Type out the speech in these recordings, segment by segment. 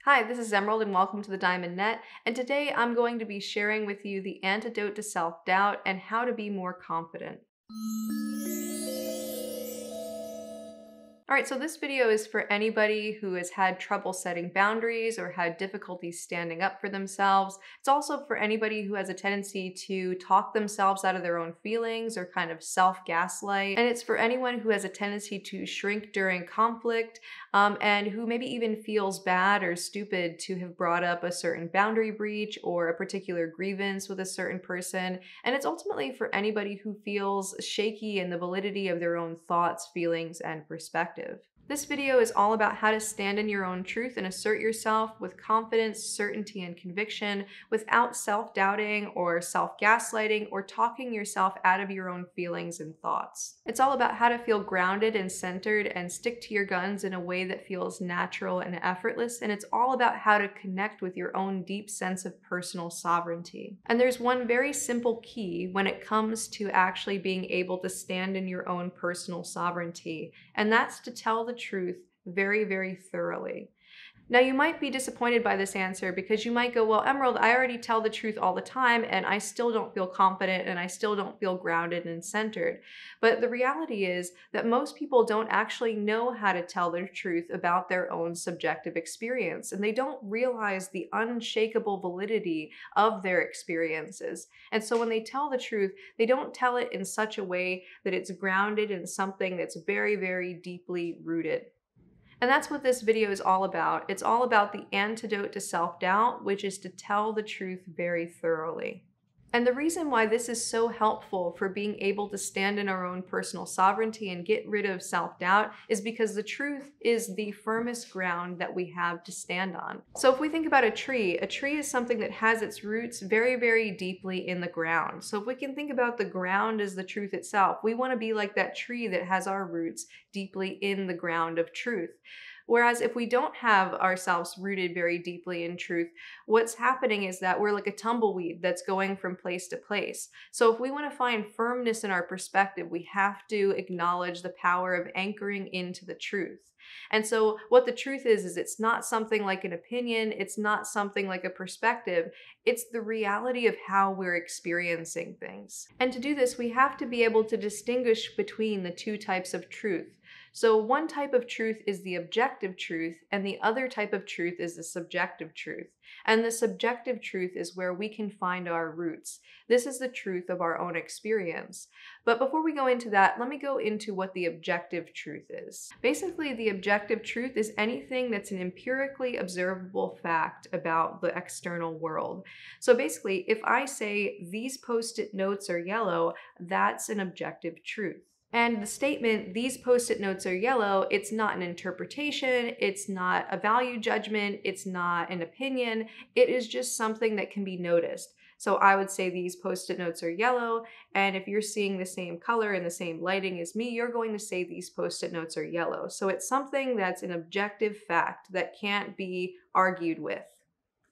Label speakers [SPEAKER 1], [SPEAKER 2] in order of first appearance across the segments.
[SPEAKER 1] Hi, this is Emerald and welcome to the Diamond Net. And today I'm going to be sharing with you the antidote to self-doubt and how to be more confident. Alright, so this video is for anybody who has had trouble setting boundaries or had difficulty standing up for themselves. It's also for anybody who has a tendency to talk themselves out of their own feelings or kind of self-gaslight. And it's for anyone who has a tendency to shrink during conflict and who maybe even feels bad or stupid to have brought up a certain boundary breach or a particular grievance with a certain person. And it's ultimately for anybody who feels shaky in the validity of their own thoughts, feelings, and perspective. This video is all about how to stand in your own truth and assert yourself with confidence, certainty, and conviction without self-doubting or self-gaslighting or talking yourself out of your own feelings and thoughts. It's all about how to feel grounded and centered and stick to your guns in a way that feels natural and effortless, and it's all about how to connect with your own deep sense of personal sovereignty. And there's one very simple key when it comes to actually being able to stand in your own personal sovereignty, and that's to tell the truth very, very thoroughly. Now, you might be disappointed by this answer because you might go, well, Emerald, I already tell the truth all the time and I still don't feel confident and I still don't feel grounded and centered. But the reality is that most people don't actually know how to tell the truth about their own subjective experience, and they don't realize the unshakable validity of their experiences. And so when they tell the truth, they don't tell it in such a way that it's grounded in something that's very, very deeply rooted. And that's what this video is all about. It's all about the antidote to self-doubt, which is to tell the truth very thoroughly. And the reason why this is so helpful for being able to stand in our own personal sovereignty and get rid of self-doubt is because the truth is the firmest ground that we have to stand on. So if we think about a tree is something that has its roots very, very deeply in the ground. So if we can think about the ground as the truth itself, we want to be like that tree that has our roots deeply in the ground of truth. Whereas if we don't have ourselves rooted very deeply in truth, what's happening is that we're like a tumbleweed that's going from place to place. So if we want to find firmness in our perspective, we have to acknowledge the power of anchoring into the truth. And so what the truth is it's not something like an opinion, it's not something like a perspective, it's the reality of how we're experiencing things. And to do this, we have to be able to distinguish between the two types of truth. So one type of truth is the objective truth, and the other type of truth is the subjective truth. And the subjective truth is where we can find our roots. This is the truth of our own experience. But before we go into that, let me go into what the objective truth is. Basically, the objective truth is anything that's an empirically observable fact about the external world. So basically, if I say these post-it notes are yellow, that's an objective truth. And the statement, these post-it notes are yellow, it's not an interpretation, it's not a value judgment, it's not an opinion, it is just something that can be noticed. So I would say these post-it notes are yellow, and if you're seeing the same color and the same lighting as me, you're going to say these post-it notes are yellow. So it's something that's an objective fact that can't be argued with.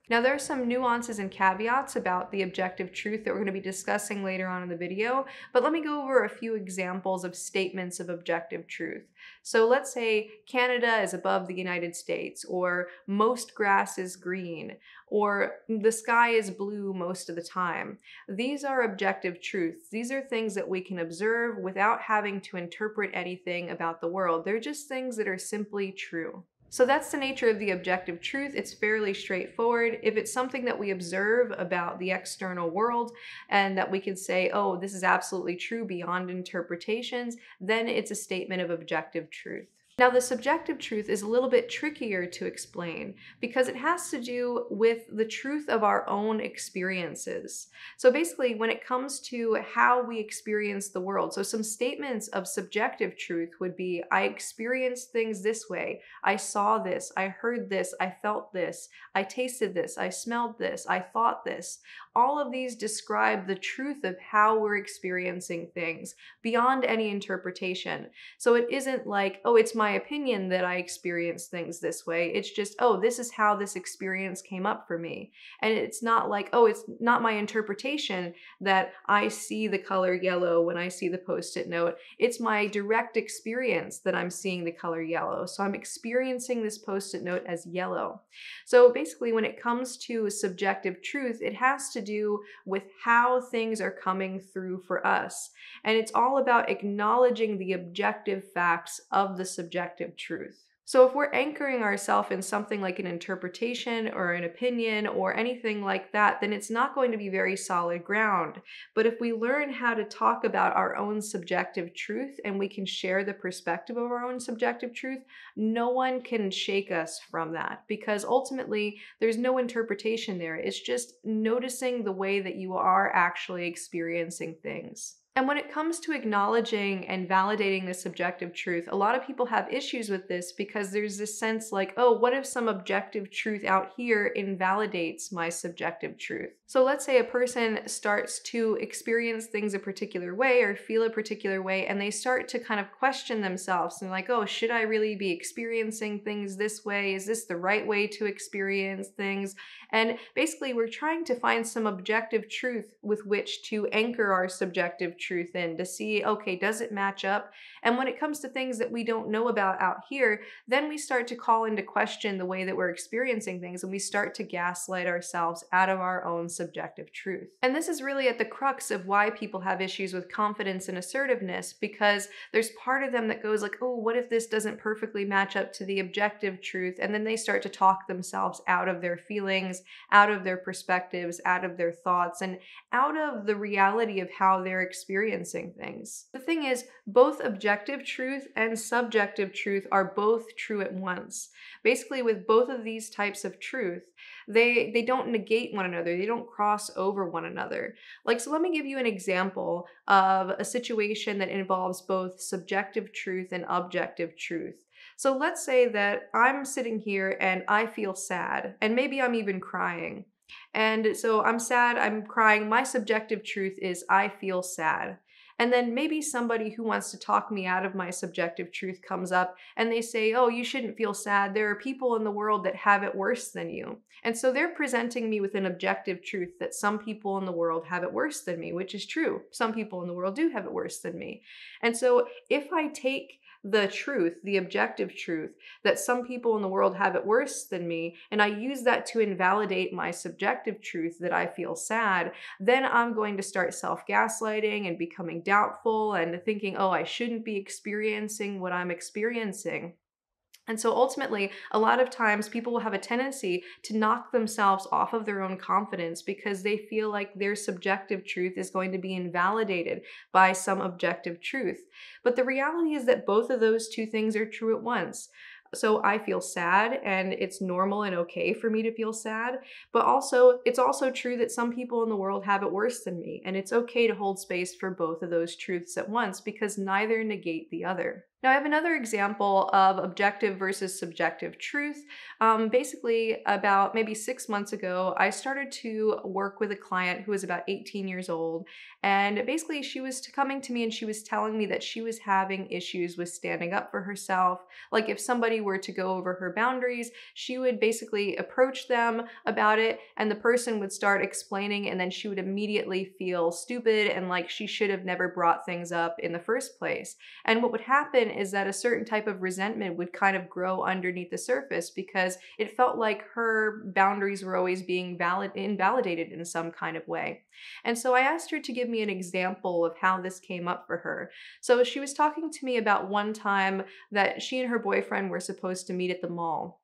[SPEAKER 1] Now, there are some nuances and caveats about the objective truth that we're going to be discussing later on in the video, but let me go over a few examples of statements of objective truth. So let's say Canada is above the United States, or most grass is green, or the sky is blue most of the time. These are objective truths. These are things that we can observe without having to interpret anything about the world. They're just things that are simply true. So that's the nature of the objective truth. It's fairly straightforward. If it's something that we observe about the external world and that we can say, oh, this is absolutely true beyond interpretations, then it's a statement of objective truth. Now, the subjective truth is a little bit trickier to explain because it has to do with the truth of our own experiences. So basically, when it comes to how we experience the world, so some statements of subjective truth would be, I experienced things this way, I saw this, I heard this, I felt this, I tasted this, I smelled this, I thought this. All of these describe the truth of how we're experiencing things beyond any interpretation. So it isn't like, oh, it's my opinion that I experience things this way. It's just, oh, this is how this experience came up for me. And it's not like, oh, it's not my interpretation that I see the color yellow when I see the post-it note. It's my direct experience that I'm seeing the color yellow. So I'm experiencing this post-it note as yellow. So basically, when it comes to subjective truth, it has to do with how things are coming through for us. And it's all about acknowledging the objective facts of the subjective truth. So, if we're anchoring ourselves in something like an interpretation or an opinion or anything like that, then it's not going to be very solid ground. But if we learn how to talk about our own subjective truth and we can share the perspective of our own subjective truth, no one can shake us from that because ultimately there's no interpretation there. It's just noticing the way that you are actually experiencing things. And when it comes to acknowledging and validating the subjective truth, a lot of people have issues with this because there's this sense like, oh, what if some objective truth out here invalidates my subjective truth? So let's say a person starts to experience things a particular way or feel a particular way, and they start to kind of question themselves and like, oh, should I really be experiencing things this way? Is this the right way to experience things? And basically, we're trying to find some objective truth with which to anchor our subjective truth in to see, okay, does it match up? And when it comes to things that we don't know about out here, then we start to call into question the way that we're experiencing things and we start to gaslight ourselves out of our own subjective truth. And this is really at the crux of why people have issues with confidence and assertiveness, because there's part of them that goes like, oh, what if this doesn't perfectly match up to the objective truth? And then they start to talk themselves out of their feelings, out of their perspectives, out of their thoughts, and out of the reality of how they're experiencing things. The thing is, both objective truth and subjective truth are both true at once. Basically, with both of these types of truth, they don't negate one another. They don't cross over one another. Like, so let me give you an example of a situation that involves both subjective truth and objective truth. So let's say that I'm sitting here and I feel sad, and maybe I'm even crying. And so I'm sad, I'm crying. My subjective truth is I feel sad. And then maybe somebody who wants to talk me out of my subjective truth comes up and they say, oh, you shouldn't feel sad. There are people in the world that have it worse than you. And so they're presenting me with an objective truth that some people in the world have it worse than me, which is true. Some people in the world do have it worse than me. And so if I take the truth, the objective truth, that some people in the world have it worse than me, and I use that to invalidate my subjective truth that I feel sad, then I'm going to start self-gaslighting and becoming doubtful and thinking, oh, I shouldn't be experiencing what I'm experiencing. And so ultimately, a lot of times people will have a tendency to knock themselves off of their own confidence because they feel like their subjective truth is going to be invalidated by some objective truth. But the reality is that both of those two things are true at once. So I feel sad and it's normal and okay for me to feel sad, but also it's also true that some people in the world have it worse than me, and it's okay to hold space for both of those truths at once because neither negate the other. Now, I have another example of objective versus subjective truth. Basically, about maybe 6 months ago, I started to work with a client who was about 18 years old. And basically, she was coming to me and she was telling me that she was having issues with standing up for herself. Like, if somebody were to go over her boundaries, she would basically approach them about it, and the person would start explaining, and then she would immediately feel stupid and like she should have never brought things up in the first place. And what would happen is that a certain type of resentment would kind of grow underneath the surface because it felt like her boundaries were always being invalidated in some kind of way. And so I asked her to give me an example of how this came up for her. So she was talking to me about one time that she and her boyfriend were supposed to meet at the mall.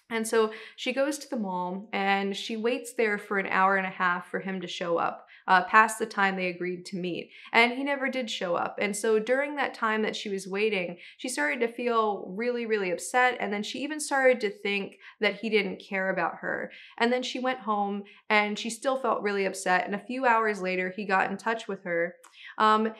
[SPEAKER 1] And so she goes to the mall and she waits there for an hour and a half for him to show up, past the time they agreed to meet. And he never did show up. And so during that time that she was waiting, she started to feel really, really upset. And then she even started to think that he didn't care about her. And then she went home and she still felt really upset. And a few hours later, he got in touch with her. And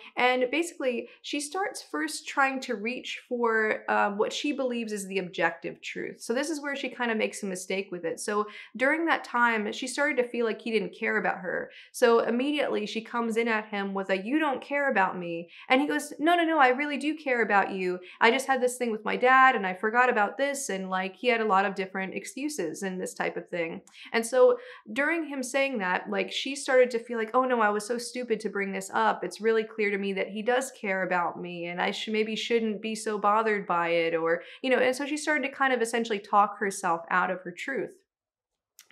[SPEAKER 1] basically, she starts first trying to reach for what she believes is the objective truth. So this is where she kind of makes a mistake with it. So during that time, she started to feel like he didn't care about her. So immediately she comes in at him with a, "You don't care about me." And he goes, "No, no, no, I really do care about you. I just had this thing with my dad and I forgot about this." And like he had a lot of different excuses and this type of thing. And so during him saying that, like she started to feel like, "Oh no, I was so stupid to bring this up. It's really clear to me that he does care about me and I maybe shouldn't be so bothered by it." Or, and so she started to kind of essentially talk herself out of her truth.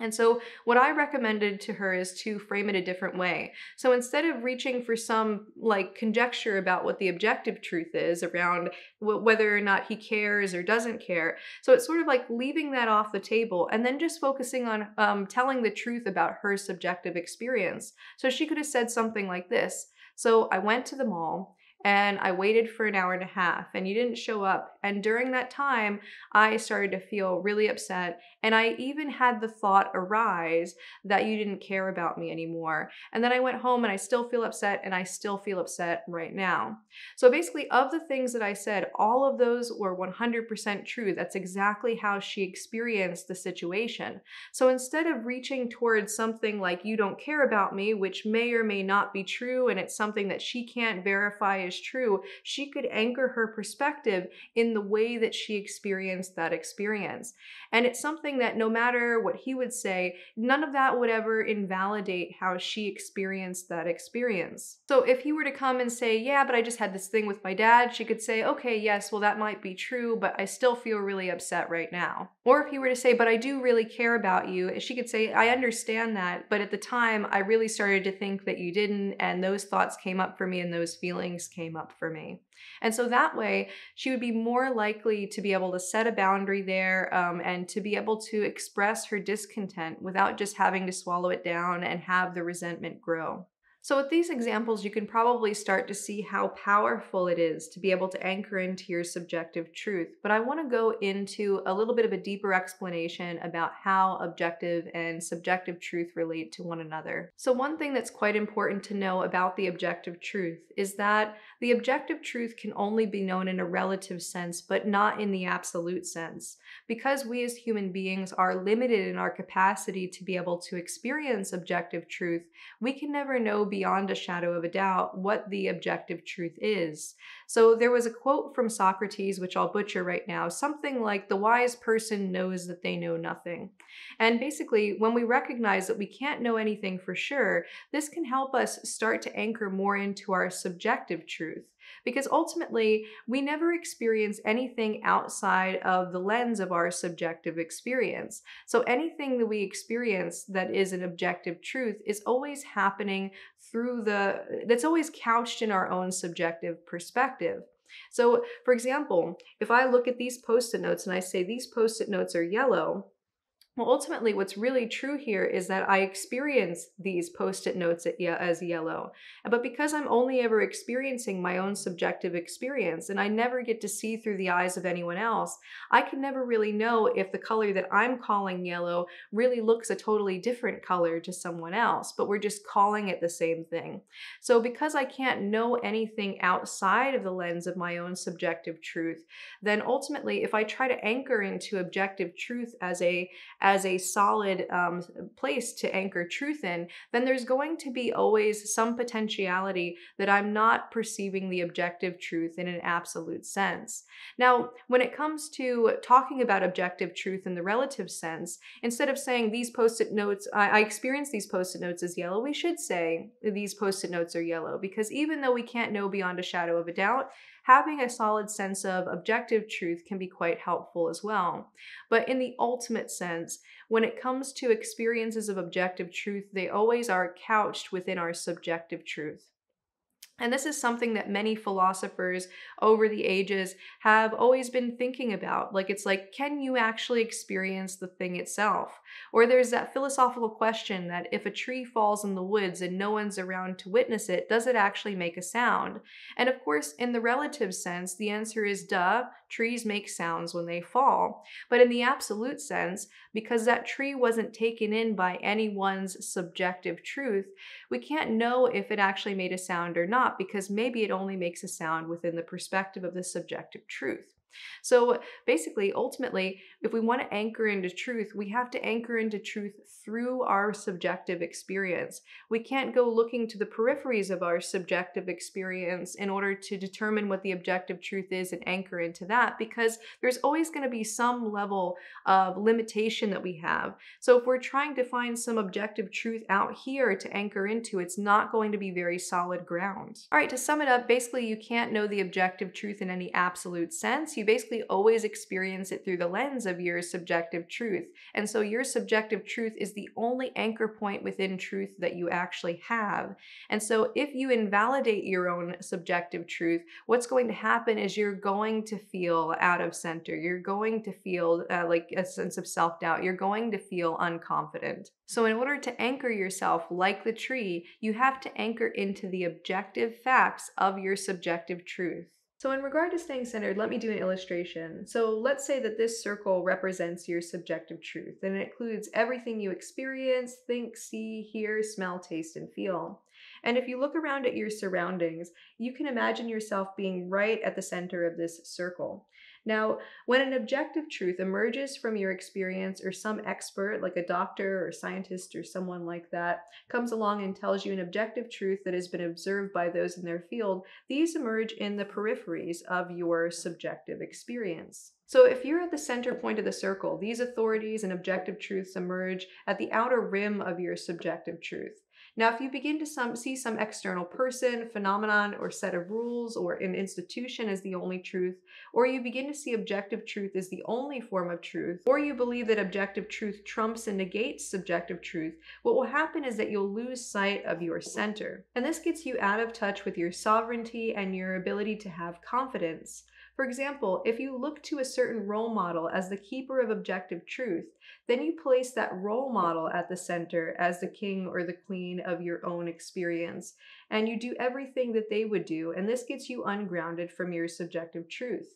[SPEAKER 1] And so, what I recommended to her is to frame it a different way. So, instead of reaching for some like conjecture about what the objective truth is around whether or not he cares or doesn't care, so it's sort of like leaving that off the table and then just focusing on telling the truth about her subjective experience. So, she could have said something like this. "So, I went to the mall and I waited for an hour and a half and you didn't show up. And during that time, I started to feel really upset. And I even had the thought arise that you didn't care about me anymore. And then I went home and I still feel upset and I still feel upset right now." So basically, of the things that I said, all of those were 100% true. That's exactly how she experienced the situation. So instead of reaching towards something like "you don't care about me," which may or may not be true, and it's something that she can't verify is true, she could anchor her perspective in the way that she experienced that experience. And it's something that no matter what he would say, none of that would ever invalidate how she experienced that experience. So if he were to come and say, "Yeah, but I just had this thing with my dad," she could say, "Okay, yes, well, that might be true, but I still feel really upset right now." Or if he were to say, "But I do really care about you," she could say, "I understand that, but at the time, I really started to think that you didn't, and those thoughts came up for me and those feelings came up for me." And so that way, she would be more likely to be able to set a boundary there, and to be able to express her discontent without just having to swallow it down and have the resentment grow. So, with these examples, you can probably start to see how powerful it is to be able to anchor into your subjective truth. But I want to go into a little bit of a deeper explanation about how objective and subjective truth relate to one another. So, one thing that's quite important to know about the objective truth is that the objective truth can only be known in a relative sense, but not in the absolute sense. Because we as human beings are limited in our capacity to be able to experience objective truth, we can never know beyond a shadow of a doubt what the objective truth is. So there was a quote from Socrates, which I'll butcher right now, something like, "The wise person knows that they know nothing." And basically, when we recognize that we can't know anything for sure, this can help us start to anchor more into our subjective truth. Because ultimately, we never experience anything outside of the lens of our subjective experience. So anything that we experience that is an objective truth is always happening that's always couched in our own subjective perspective. So, for example, if I look at these post-it notes and I say these post-it notes are yellow, well, ultimately, what's really true here is that I experience these post-it notes as yellow. But because I'm only ever experiencing my own subjective experience and I never get to see through the eyes of anyone else, I can never really know if the color that I'm calling yellow really looks a totally different color to someone else, but we're just calling it the same thing. So because I can't know anything outside of the lens of my own subjective truth, then ultimately, if I try to anchor into objective truth as a solid place to anchor truth in, then there's going to be always some potentiality that I'm not perceiving the objective truth in an absolute sense. Now, when it comes to talking about objective truth in the relative sense, instead of saying these post-it notes, I experience these post-it notes as yellow, we should say these post-it notes are yellow, because even though we can't know beyond a shadow of a doubt, having a solid sense of objective truth can be quite helpful as well. But in the ultimate sense, when it comes to experiences of objective truth, they always are couched within our subjective truth. And this is something that many philosophers over the ages have always been thinking about. Like, it's like, can you actually experience the thing itself? Or there's that philosophical question that if a tree falls in the woods and no one's around to witness it, does it actually make a sound? And of course, in the relative sense, the answer is duh, trees make sounds when they fall. But in the absolute sense, because that tree wasn't taken in by anyone's subjective truth, we can't know if it actually made a sound or not. not, because maybe it only makes a sound within the perspective of the subjective truth. So basically, ultimately, if we want to anchor into truth, we have to anchor into truth through our subjective experience. We can't go looking to the peripheries of our subjective experience in order to determine what the objective truth is and anchor into that, because there's always going to be some level of limitation that we have. So if we're trying to find some objective truth out here to anchor into, it's not going to be very solid ground. All right, to sum it up, basically you can't know the objective truth in any absolute sense. You basically always experience it through the lens of your subjective truth. And so your subjective truth is the only anchor point within truth that you actually have. And so if you invalidate your own subjective truth, what's going to happen is you're going to feel out of center. You're going to feel like a sense of self-doubt. You're going to feel unconfident. So in order to anchor yourself like the tree, you have to anchor into the objective facts of your subjective truth. So in regard to staying centered, let me do an illustration. So let's say that this circle represents your subjective truth, and it includes everything you experience, think, see, hear, smell, taste, and feel. And if you look around at your surroundings, you can imagine yourself being right at the center of this circle. Now, when an objective truth emerges from your experience, or some expert like a doctor or scientist or someone like that comes along and tells you an objective truth that has been observed by those in their field, these emerge in the peripheries of your subjective experience. So if you're at the center point of the circle, these authorities and objective truths emerge at the outer rim of your subjective truth. Now, if you begin to see some external person, phenomenon, or set of rules, or an institution as the only truth, or you begin to see objective truth as the only form of truth, or you believe that objective truth trumps and negates subjective truth, what will happen is that you'll lose sight of your center. And this gets you out of touch with your sovereignty and your ability to have confidence. For example, if you look to a certain role model as the keeper of objective truth, then you place that role model at the center as the king or the queen of your own experience, and you do everything that they would do, and this gets you ungrounded from your subjective truth.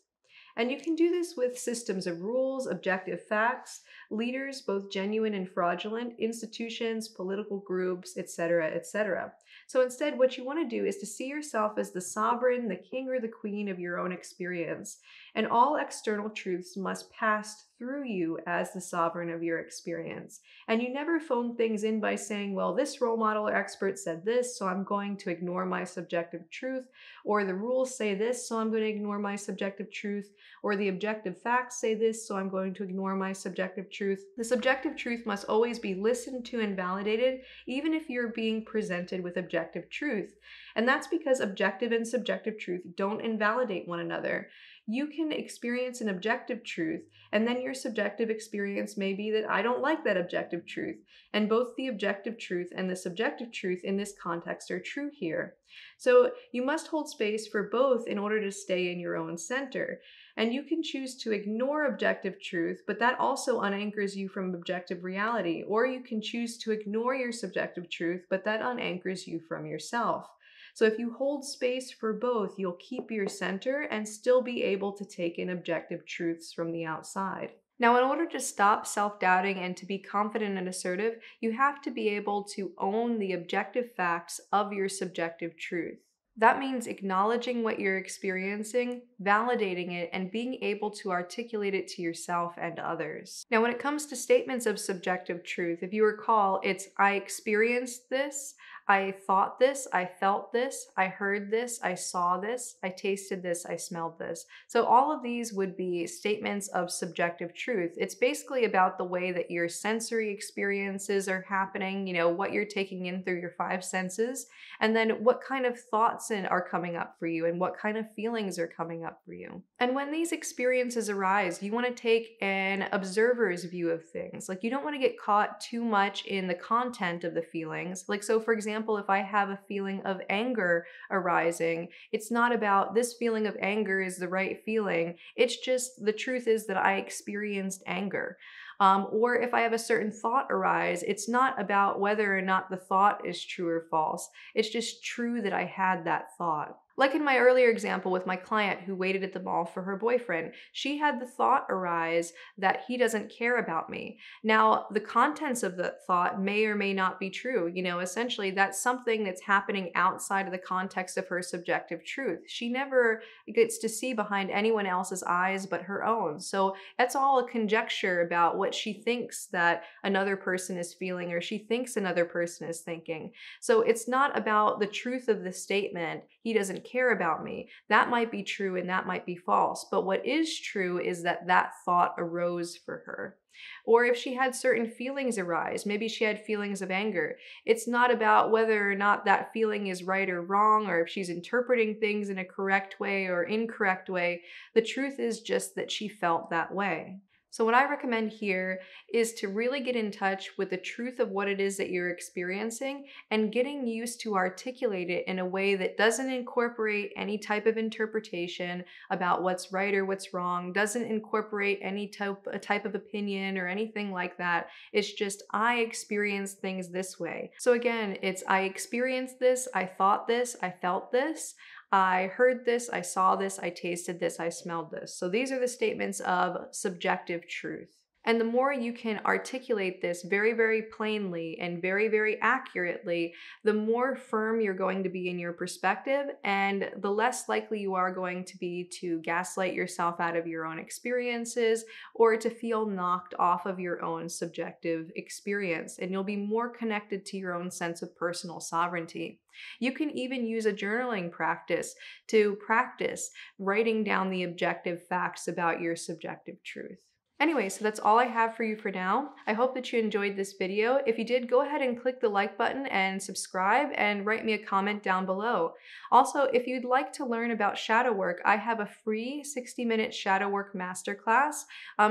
[SPEAKER 1] And you can do this with systems of rules, objective facts, leaders, both genuine and fraudulent, institutions, political groups, etc., etc. So instead, what you want to do is to see yourself as the sovereign, the king or the queen of your own experience. And all external truths must pass through you as the sovereign of your experience. And you never phone things in by saying, well, this role model or expert said this, so I'm going to ignore my subjective truth, or the rules say this, so I'm going to ignore my subjective truth, or the objective facts say this, so I'm going to ignore my subjective truth. The subjective truth must always be listened to and validated, even if you're being presented with objective truth. And that's because objective and subjective truth don't invalidate one another. You can experience an objective truth, and then your subjective experience may be that I don't like that objective truth. And both the objective truth and the subjective truth in this context are true here. So you must hold space for both in order to stay in your own center. And you can choose to ignore objective truth, but that also unanchors you from objective reality. Or you can choose to ignore your subjective truth, but that unanchors you from yourself. So if you hold space for both, you'll keep your center and still be able to take in objective truths from the outside. Now, in order to stop self-doubting and to be confident and assertive, you have to be able to own the objective facts of your subjective truth. That means acknowledging what you're experiencing, validating it, and being able to articulate it to yourself and others. Now, when it comes to statements of subjective truth, if you recall, it's I experienced this, I thought this, I felt this, I heard this, I saw this, I tasted this, I smelled this. So all of these would be statements of subjective truth. It's basically about the way that your sensory experiences are happening, what you're taking in through your five senses, and then what kind of thoughts are coming up for you and what kind of feelings are coming up for you. And when these experiences arise, you want to take an observer's view of things. Like, you don't want to get caught too much in the content of the feelings. Like, so for example, if I have a feeling of anger arising, it's not about this feeling of anger is the right feeling. It's just the truth is that I experienced anger. Or if I have a certain thought arise, it's not about whether or not the thought is true or false. It's just true that I had that thought. Like in my earlier example with my client who waited at the mall for her boyfriend, she had the thought arise that he doesn't care about me. Now, the contents of the thought may or may not be true. Essentially, that's something that's happening outside of the context of her subjective truth. She never gets to see behind anyone else's eyes but her own. So that's all a conjecture about what she thinks that another person is feeling or she thinks another person is thinking. So it's not about the truth of the statement, he doesn't care about me. That might be true and that might be false. But what is true is that that thought arose for her. Or if she had certain feelings arise, maybe she had feelings of anger. It's not about whether or not that feeling is right or wrong, or if she's interpreting things in a correct way or incorrect way. The truth is just that she felt that way. So, what I recommend here is to really get in touch with the truth of what it is that you're experiencing and getting used to articulate it in a way that doesn't incorporate any type of interpretation about what's right or what's wrong, doesn't incorporate any type of opinion or anything like that. It's just, I experience things this way. So, again, it's I experienced this, I thought this, I felt this. I heard this, I saw this, I tasted this, I smelled this. So these are the statements of subjective truth. And the more you can articulate this very, very plainly and very, very accurately, the more firm you're going to be in your perspective, and the less likely you are going to be to gaslight yourself out of your own experiences or to feel knocked off of your own subjective experience. And you'll be more connected to your own sense of personal sovereignty. You can even use a journaling practice to practice writing down the objective facts about your subjective truth. Anyway, so that's all I have for you for now. I hope that you enjoyed this video. If you did, go ahead and click the like button and subscribe and write me a comment down below. Also, if you'd like to learn about shadow work, I have a free 60-minute shadow work masterclass.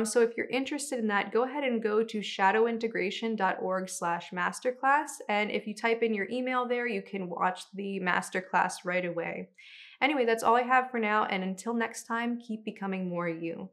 [SPEAKER 1] So if you're interested in that, go ahead and go to shadowintegration.org/masterclass. And if you type in your email there, you can watch the masterclass right away. Anyway, that's all I have for now. And until next time, keep becoming more you.